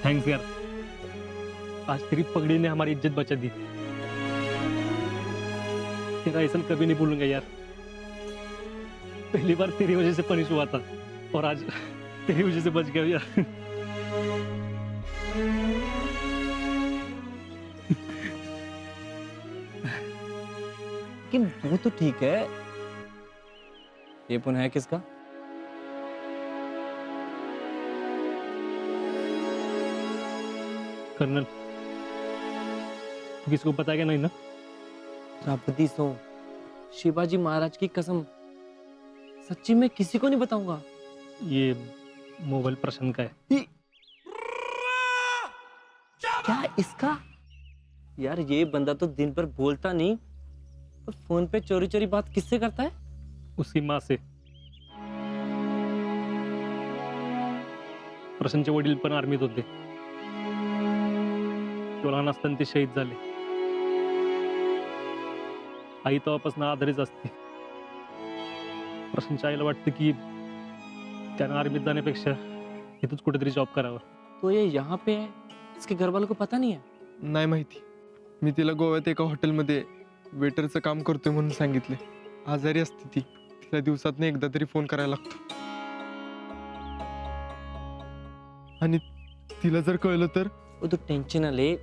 Thanks यार, आज तेरी पगड़ी ने हमारी इज्जत बचा दी। तेरा ऐसा कभी नहीं भूलूंगा यार। पहली बार तेरी वजह से पनिश हुआ था और आज तेरी वजह से बच गया यार। लेकिन वो तो ठीक है, ये पुनः है किसका? कर्नल, तू किसी को बताएगा नहीं ना? द्रौपदी सो, शिवाजी महाराज की कसम, सच्ची मैं किसी को नहीं बताऊंगा। ये मोबाइल प्रश्न का है। क्या इसका? यार ये बंदा तो दिन भर बोलता नहीं और फोन पे चोरी चोरी बात किससे करता है? उसकी माँ से। प्रशांतचे वडील पण आर्मीत होते, तो लहान असताना ते शहीद झाले। आई तेव्हापासून आजारीच असते। प्रशांतच्या आईला वाटतं की त्यानं आर्मीत जाण्यापेक्षा इथंच कुठेतरी जॉब करावा। तो ये यहाँ पे है, इसके घर वालों को पता नहीं है? नाही माहिती, मी तिला गोव्यात एका हॉटेलमध्ये वेटरचं काम करतोय म्हणून सांगितले। आजारी असते ती, तिला दिवसातनं एकदा तरी फोन करायला लागतो। आणि तिला जर कळलं तर? वो तो टेंशन ना ले,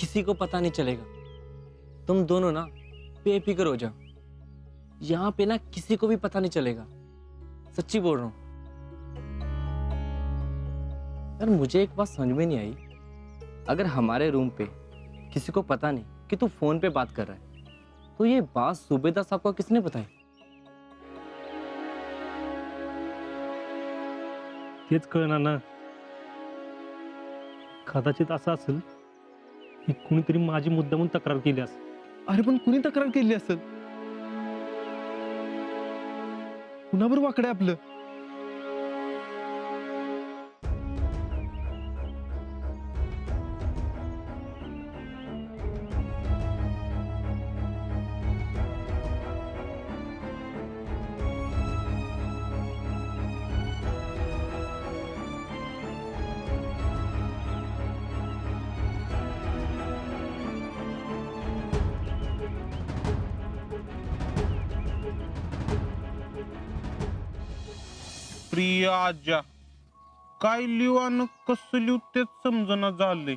किसी को पता नहीं चलेगा। तुम दोनों ना बेफिक्र हो जाओ, यहाँ पे ना किसी को भी पता नहीं चलेगा, सच्ची बोल रहा हूँ। यार मुझे एक बात समझ में नहीं आई, अगर हमारे रूम पे किसी को पता नहीं कि तू फोन पे बात कर रहा है, तो ये बात सूबेदार साहब को किसने बताई? तेच कळणार ना। कदाचित असं असेल की कुणीतरी माझी मुद्दामून तक्रार केली असेल। अरे पण कुणी तक्रार केली असेल? कुणावर वाकडं आहे आपलं? प्रिया आजा, काय लिहू आणि कसं लिहू तेच समजना झालंय।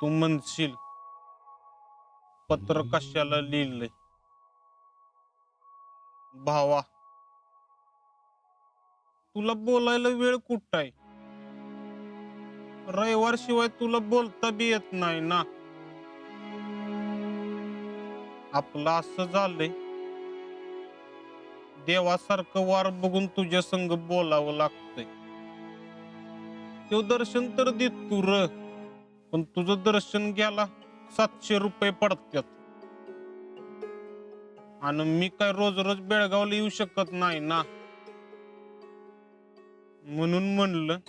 तू म्हणशील पत्र कशाला लिहिलंय? भावा, तुला बोलायला वेळ कुठं आहे? रविवार शिवाय तुला बोलता बी येत नाही ना। आपलं असं झालंय, देवासारखं वार बघून तुझ्या संग बोलावं लागतंय। तो दर्शन तर दे तू र, पण तुझं दर्शन घ्यायला 700 रुपये पडतात आणि मी काय रोज रोज बेळगावला येऊ शकत नाही ना। म्हणून म्हणलं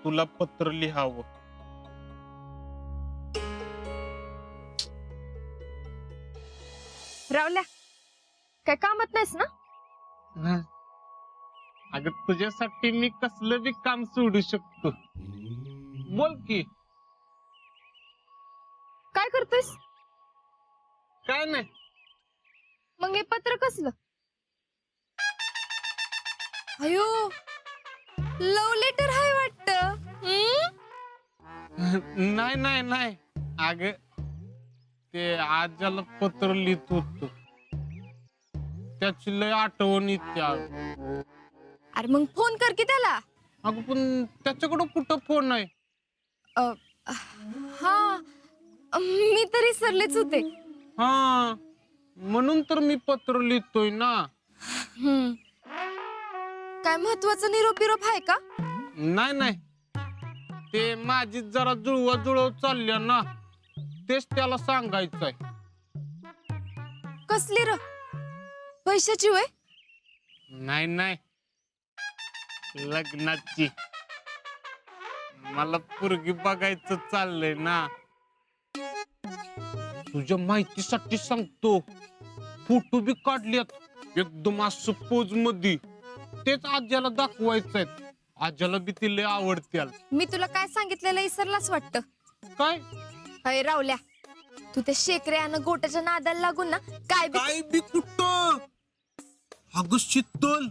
तुला पत्र लिहावं। रावल्या, काय कामात नाहीस ना? अगं तुझ्यासाठी मी कसलं बी काम सोडू शकतो, बोल की। काय करतोयस? काय नाही, मग हे पत्र कसलं? अयो, लव लेटर आहे वाटतं। नाही नाही नाही, अगं ते आजाला पत्र लिहित होतो, त्याची लय आठवण येते अगं। अरे मग फोन कर की त्याला। अगं पण त्याच्याकडं कुठं फोन आहे? हा, मी तरी विसरलेच होते। हा, म्हणून तर मी पत्र लिहितोय ना। काय महत्वाचा निरोप बिरोप आहे का? नाही नाही, ते माझी जरा जुळवा चालल्या ना, तेच त्याला सांगायचंय। कसली र? पैशाची वय? नाही नाही, लग्नाची। मला पोरगी बघायचं चाललंय ना। तुझ्या माहितीसाठी सांगतो, फोटो बी काढल्यात एकदम असं पोज मध्ये, तेच आज्याला दाखवायचंय। आज्याला बी ती लय आवडत्याल. मी तुला काय सांगितलेलं इसरलाच वाटतं. काय अय रावल्या, तू त्या शेकऱ्यानं गोट्याच्या नादाला लागून ना काय बी काय बी कुठं अगं शीतल,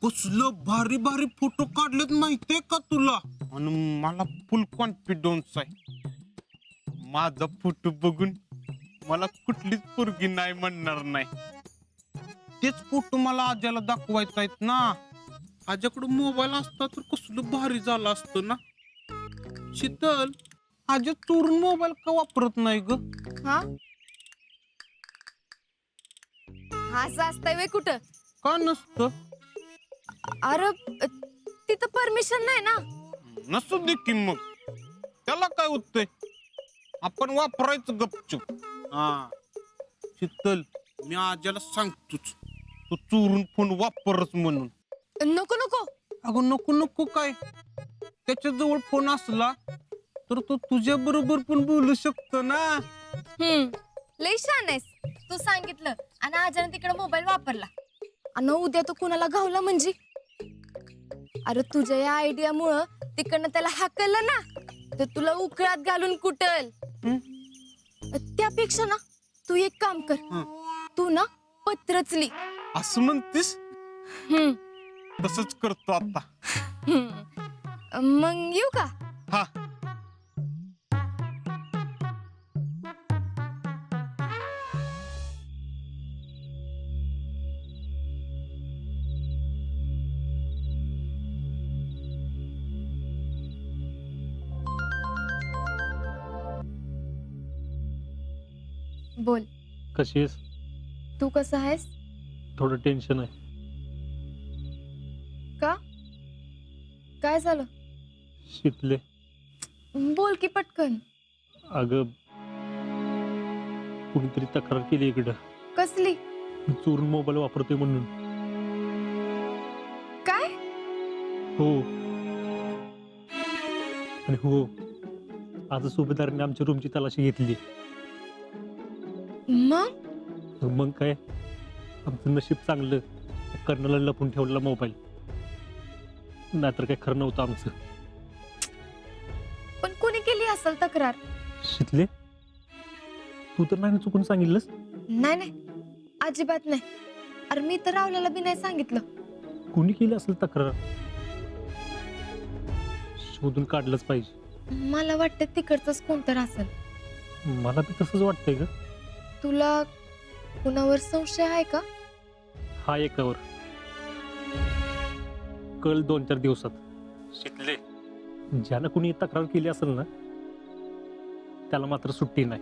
कसलं भारी भारी फोटो काढलेत माहितीये का तुला? आणि मला फुल कॉन्फिडन्स आहे, माझा फोटो बघून मला कुठलीच पोरगी नाही म्हणणार नाही. तेच फोटो मला आज्याला दाखवायचा आहेत ना. आज्याकडे मोबाईल असता तर कसलं भारी झालं असतं ना. शीतल, आज्या चोरून मोबाईल का वापरत नाही ग? हा असं असतंय वे कुठं? का नसतं? अरे तिथं परमिशन नाही ना. नसू दे की मग, त्याला काय होतंय, आपण वापरायचं गपचूप. हा शीतल, मी आज्याला सांगतोच तू चोरून फोन वापरच म्हणून. नको नको. अगं नको नको काय, त्याच्या जवळ फोन असला तर तो तुझ्या बरोबर पण बोलू शकतो ना. लय छान आहेस तू. सांगितलं आणि आजाने तिकडे मोबाईल वापरला आणि उद्या तो कुणाला घावला म्हणजे? अरे तुझ्या या आयडियामुळं तिकडनं त्याला हाकललं ना तर तुला उकळात घालून कुटल. त्यापेक्षा ना तू एक काम कर, तू ना पत्रच लिह. असं म्हणतेस? तसंच करतो आता. मग येऊ का? हा. बोल, कशी आहेस? तू कसा आहेस? थोडं टेन्शन आहे. का? काय झालं? शिकले. बोल की पटकन. अगं कुणीतरी तक्रार केली इकडं, कसली? मी चोरून मोबाईल वापरतोय म्हणून. काय? हो. आणि हो, आज सुभेदाराने आमच्या रूमची तलाशी घेतली. मग काय, आमचं नशीब चांगलं, कर्नलला लपून ठेवलेला मोबाईल, नाहीतर काय खरं नव्हतं आमचं. पण कोणी केली असेल तक्रार? शिकले, तू तर नाही चुकून सांगितलंस? नाही नाही, अजिबात नाही. अरे मी तर रावल्याला बी नाही सांगितलं. कुणी केली असेल तक्रार, शोधून काढलंच पाहिजे. मला वाटतं तिकडचंच कोणतर असेल. मला बी तसंच वाटतंय ग. तुला कुणावर संशय आहे का? हा एकावर कळ 2-4 दिवसात. शिकले, ज्यानं कुणी तक्रार केली असेल ना त्याला मात्र सुट्टी नाही.